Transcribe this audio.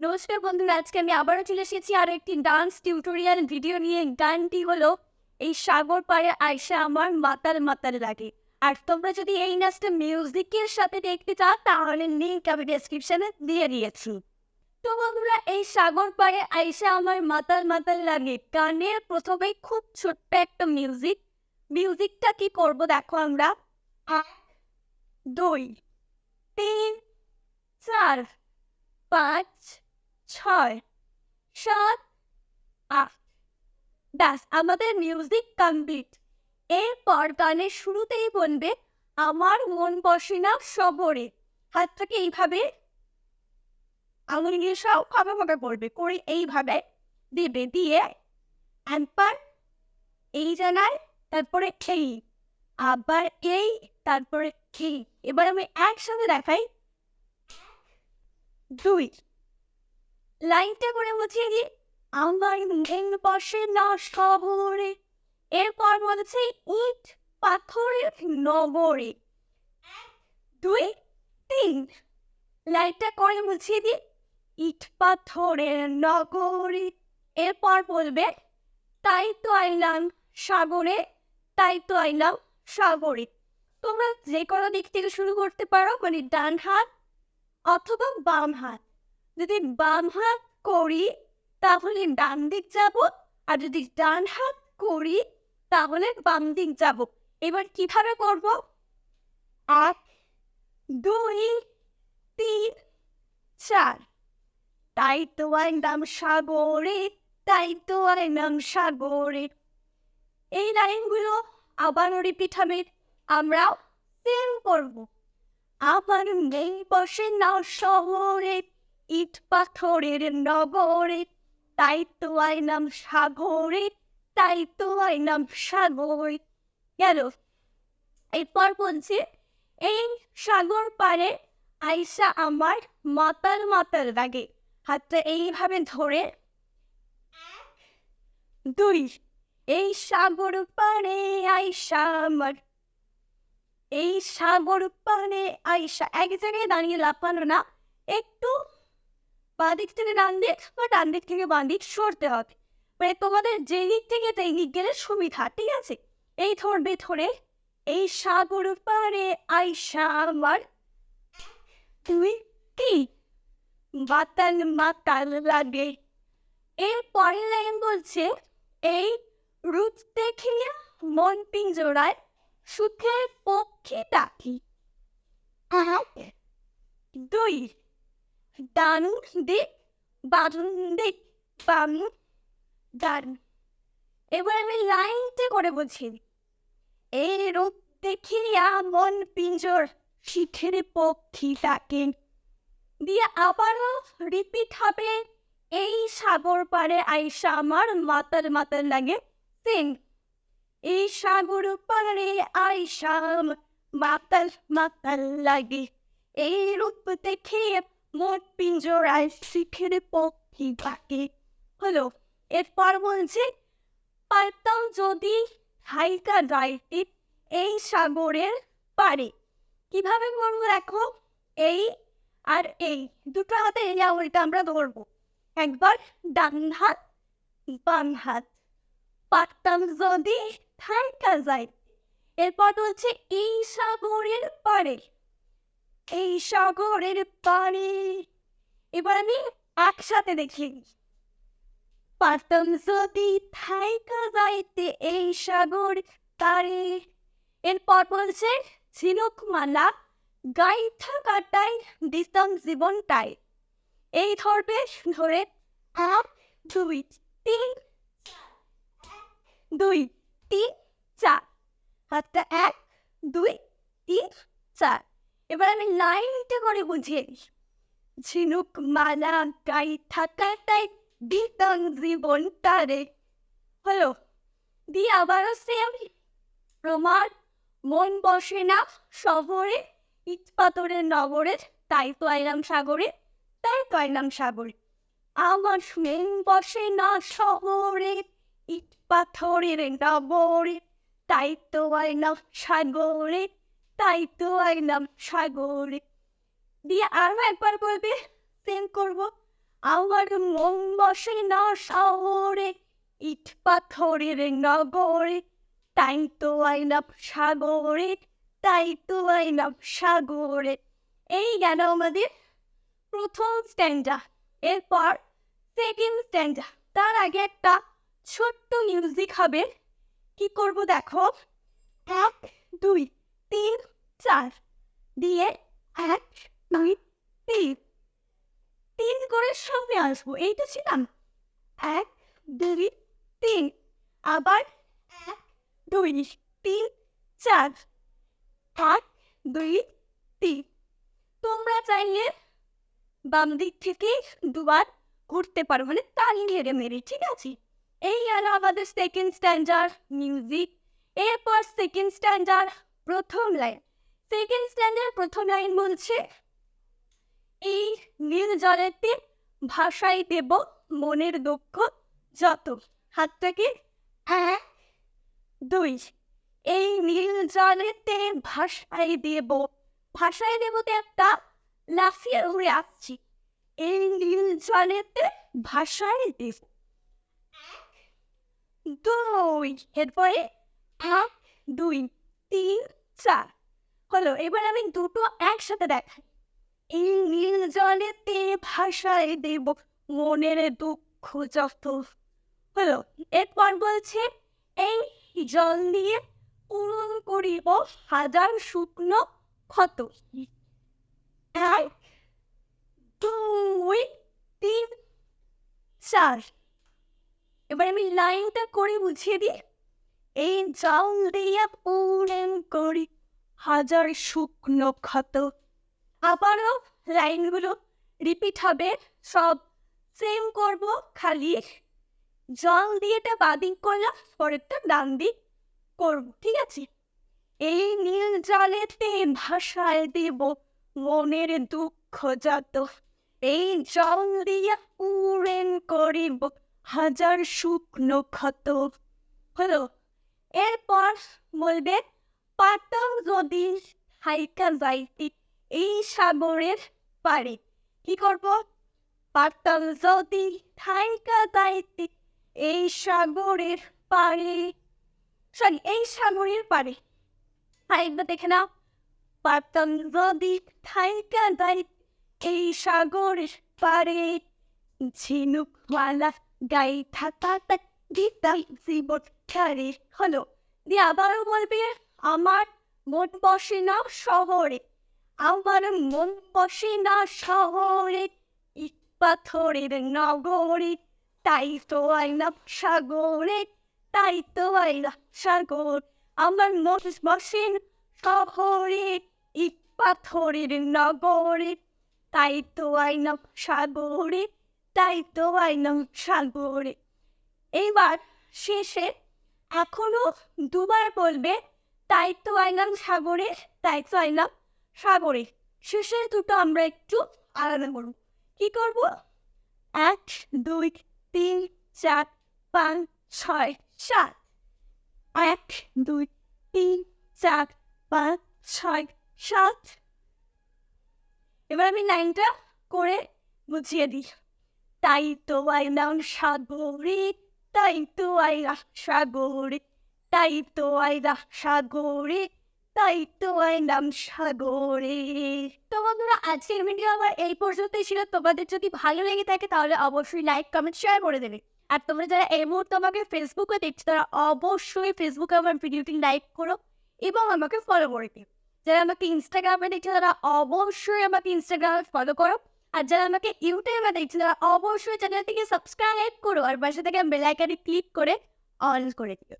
নমস্কার বন্ধুরা, আজকে আমি আবারও চলে এসেছি আরো একটি ডান্স টিউটোরিয়াল ভিডিও নিয়ে। গানটি হলো এই সাগর পাড়ে আইসা আমার মাতাল মাতাল লাগে। আর তোমরা যদি এই নাচটা মিউজিকের সাথে দেখতে চাও তাহলে লিঙ্ক আমি ডেসক্রিপশনে দিয়ে দিয়েছি। তো বন্ধুরা, এই সাগর পাড়ে আইসা আমার মাতাল মাতাল লাগে গানের প্রথমে খুব ছোট্ট একটা মিউজিকটা কি করব দেখো। আমরা 1 2 3 4 5 6 7 8, ব্যাস আমাদের মিউজিক কমপ্লিট। এরপর গানের শুরুতেই বলবে আমার মন বসে না শহরে। হাতটাকে এইভাবে আঙুল দিয়ে সব ফাঁকা ফাঁকা করবে, করে এইভাবে দেবে, দিয়ে একবার এই জায়গায়, তারপরে এই, আবার এই, তারপরে এই। এবার আমি একসাথে দেখাই। 2 লাইনটা করে বুঝিয়ে দিই। আমার মন বসে না শহরে। এরপর বলেছে ইট পাথরের নগরে। 1 2 3 লাইনটা করে বুঝিয়ে দিই। ইট পাথরের নগরে। এরপর বলবে তাই তো আইলাম সাগরে, তাই তো আইলাম সাগরে। তোমরা যে কোনো দিক থেকে শুরু করতে পারো, মানে ডান হাত অথবা বাম হাত। যদি বাম হাত করি তাহলে ডান দিক যাব, আর যদি ডান হাত করি তাহলে বাম দিক যাব। এবার কিভাবে করব? 1 2 3 4, তাই তো আইলাম সাগরে, তাই তো আইলাম সাগরে। এই লাইনগুলো আবারও রিপিট হবে, আমরাও সেম করব। আমার নেই বসে না শহরে, ইট পাথরের নগরে, তাই তো আইলাম সাগরে, তাই তো আইলাম সাগরে। গেল। এরপর বলছে এই সাগর পারে আইসা আমার মাতাল মাতাল লাগে। হাতটা এইভাবে ধরে 1 2, এই সাগর পারে আইসা আমার, এই সাগর পারে আইসা। এক জায়গায় দাঁড়িয়ে লাফানো না, একটু বাঁ দিক থেকে ডান দিক বা ডান দিক থেকে বাঁ দিক সরতে হবে। মানে তোমাদের যে দিক থেকে সেই দিক গেলে সুবিধা, ঠিক আছে? এই ধরবে, ধরে এই সাগর পারে আইসা আমার 2 3, মাতাল মাতাল লাগে। এর পরের লাইন বলছে এই রূপ দেখিয়া মন পিঞ্জরায় সুখের পক্ষে ডাকি। 1 2, দারুণ দিক বারুণ দিক বাম দারুণ। এবার আমি লাইনটা করে বলছি। এই রূপ দেখিয়া মন পিঞ্জর শিখের পক্ষী ডাকে। দিয়ে আবারও রিপিট হবে এই সাগর পারে আইসা আমার মাতাল মাতাল লাগে। সেম এই সাগর পারে আইসা মাতাল মাতাল লাগে। এই রূপ দেখে মন পিঞ্জরায় শিখের পক্ষী ডাকে। হলো। এরপর বলছে পারতাম যদি হাইকা যাইতে এই সাগরের পারে। কিভাবে করবো দেখো, এই আর এই দুটো হাতে এই আঙুলটা আমরা ধরবো। একবার ডান হাত বাম হাত। পারতাম যদি হাইকা যাইতে। এরপর হচ্ছে এই সাগরের পারে, এই সাগরের পারে। এবার আমি একসাথে দেখি। পারতাম যদি থাইকা যাইতে এই সাগর তারে। এরপর বলছে ঝিনুক মালা গাইথা কাটাই দিতাম জীবনটাই। এই ধরবে, ধরে 1 2 3 2 3 4, হাতটা 1 2 3 4। এবার আমি লাইনটা করে বুঝিয়ে দিই। ঝিনুক মালা গাইথা কাটাই দিতাম জীবনটারে। হলো। দিয়ে আবারও সেম। আমার মন বসে না শহরে, ইট পাথরের নগরে, তাই তো আইলাম সাগরে, তাই তো আইলাম সাগরে। আমার মন বসে না শহরে, ইট পাথরের নগরে, তাই তো আইলাম সাগরে, তাই তো আইলাম সাগরে। দিয়ে আরো একবার বলবে, সেম করবো। আমার মন বসে না শহরে, ইট পাথরের নগরে, তাই তো আইলাম সাগরে, তাই তো আইলাম সাগরে। এই গেল আমাদের প্রথম স্ট্যান্ডা। এরপর সেকেন্ড স্ট্যান্ডা। তার আগে একটা ছোট্ট মিউজিক হবে। কি করব দেখো, 1 2 3 4 দিয়ে 1 2 3 3 করে সামনে আসবো। এই তো ছিলাম 1 2 3, আবার 1 2 3 4, 1 2 3। তোমরা চাইলে বাম দিক থেকে দুবার ঘুরতে পারো, মানে তালি মেরে মেরে, ঠিক আছে? এই গেল আমাদের সেকেন্ড স্ট্যান্ডার মিউজিক। এরপর সেকেন্ড স্ট্যান্ডার প্রথম লাইন। সেকেন্ড স্ট্যান্ডার প্রথম লাইন বলছে, এই নীল জলেতে ভাষায় দেব মনের দুঃখ যত। হাতটাকে 1 2। এই নীল জলেতে ভাষায় দেব, ভাষায় দেবতে একটা লাফিয়ে উড়ে আসছি। এই নীল জলেতে ভাষায় দেব 1 2। এরপরে 1 2 3 4 হলো। এবার আমি দুটো একসাথে দেখাই। এই নীল জলেতে ভাষায় দেব মনের দুঃখ যত। হলো। এরপর বলছে, এই জল দিয়ে পূরণ করিব হাজার শুকনো ক্ষত। 1 2 3 4। এবার আমি লাইনটা করে বুঝিয়ে দিই। এই জল দিয়ে পূরণ করি হাজার শুকনো ক্ষত। আবারও লাইনগুলো রিপিট হবে, সব সেম করব, খালি জল দিয়েটা বাদিক করলাম, পরেরটা ডান দিক করব, ঠিক আছে? এই নীল জলেতে ভাষায় দেব মনের দুঃখ যত। এই জল দিয়ে পূরণ করিব হাজার শুকনো ক্ষত। হলো। এরপর বলবে, পাতাল যদি হাইকা যাইতি এই সাগরের পারে। কি করব? পাতাল যদি হাইকা যাইতি এই সাগরের পারে, সরি এই সাগরের পারে। আরেকবার দেখে নাও, পাতাল যদি হাইকা যাইতি এই সাগরের পারে, ঝিনুকওয়ালা গাই থাকাটা দিতাম জীবন ছাড়ে। হলো। দিয়ে আবারও বলবে, আমার মন বসে না শহরে, আমার মন বসে না শহরে, ইট পাথরের নগরে, তাই তো আইলাম সাগরে, তাই তো আইলাম সাগর। আমার মন বসে না শহরে, ইট পাথরের নগরে, তাই তো আইলাম সাগরে, তাই তো আইলাম সাগরে। এইবার শেষে এখনো দুবার বলবে, তাই তো আইলাম সাগরে, তাই তো আইলাম সাগরে। শেষের দুটো আমরা একটু আলাদা করব। কি করব? 1 2 3 4 5 6 7, 1 2 3 4 5 6 7। এবার আমি লাইনটা করে বুঝিয়ে দিই। তাই তো আইলাম সাগরে, তাই তো আইলাম সাগরে, তাই তো আইলাম সাগরে, তাই তো আইলাম সাগরে। তো বন্ধুরা, আজকের ভিডিও আমার এই পর্যন্তই ছিল। তোমাদের যদি ভালো লেগে থাকে তাহলে অবশ্যই লাইক কমেন্ট শেয়ার করে দেবে। আর তোমরা যারা এই মুহূর্তে আমাকে ফেসবুকে দেখছো তারা অবশ্যই ফেসবুকে আমার ভিডিওটি লাইক করো এবং আমাকে ফলো করে দিও। যারা আমাকে ইনস্টাগ্রামে দেখছো তারা অবশ্যই আমাকে ইনস্টাগ্রামে ফলো করো। আর যারা আমাকে ইউটিউবে দেখছো তারা অবশ্যই চ্যানেলটিকে সাবস্ক্রাইব করো আর পাশে থেকে বেল আইকনে ক্লিক করে অন করে দিও।